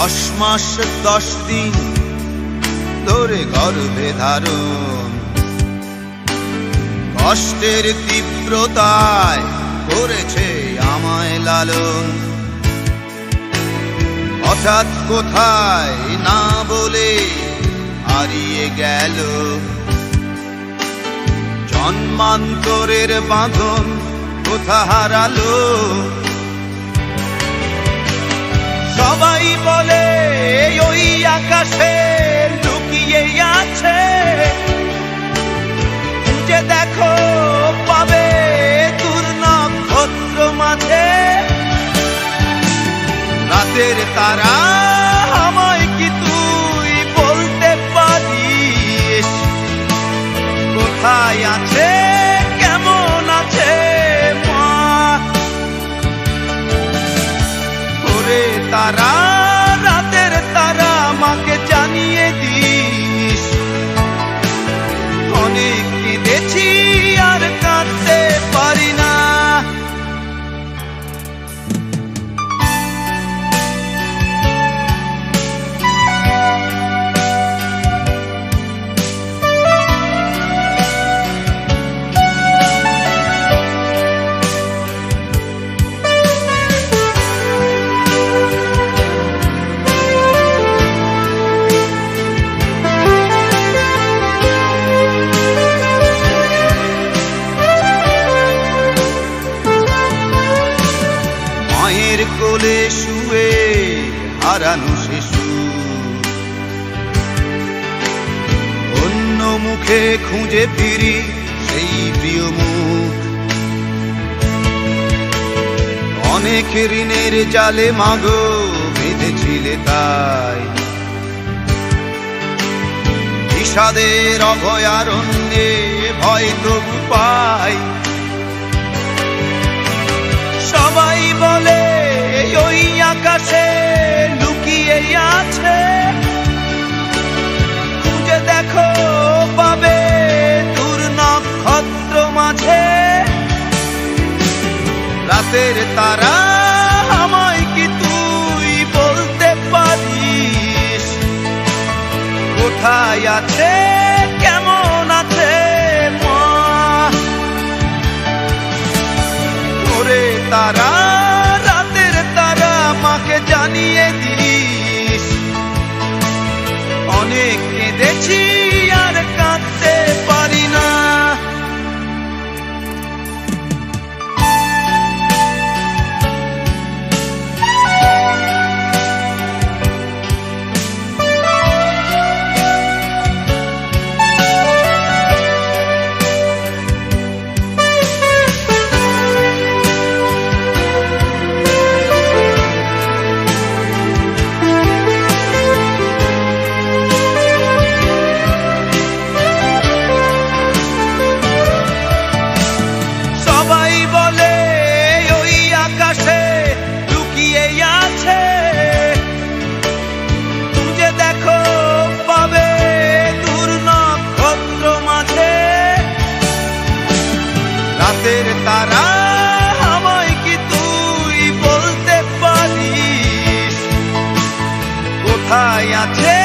10 মাস 10 দিন ধরে গর্ভে ধারণ, কষ্টের তীব্রতায় করেছে আমায় লালন। হঠাৎ কোথায় না বলে হারিয়ে গেল, জন্মান্তরের বাঁধন কোথা হারালো। সবাই বলে ওই আকাশে লুকিয়ে আছে, খুঁজে দেখো পাবে দূর নক্ষত্র মাঝে। রাতের তারা আমায় কি তুই বলতে পারিস, কোথায় আছে কেমন আছে মা? ওরে তারা, রাতের তারা, মাকে জানিয়ে দিস। অনেক কেঁদেছি আর কাঁদতে পারি না। মায়ের কোলে শুয়ে হারানো শিশু, অন্য মুখে খুঁজে ফিরি সেই প্রিয় মুখ। অনেক ঋণের জালে মাগো বেঁধেছিলে তাই, বিষাদের অভয়ারণ্যে ভয় তবু পাই। সবাই বলে ওই আকাশে লুকিয়ে আছে, খুঁজে দেখো পাবে দূর নক্ষত্র মাঝে। রাতের তারা আমায় কি তুই বলতে পারিস, কোথায় আছে কেমন আছে মা? ওরে তারা, রাতের তারা, মাকে জানিয়ে দিস। অনেক কেঁদেছি আর কাঁদতে পারি না। রাতের তারা আমায় কি তুই বলতে পারিস, কোথায় আছে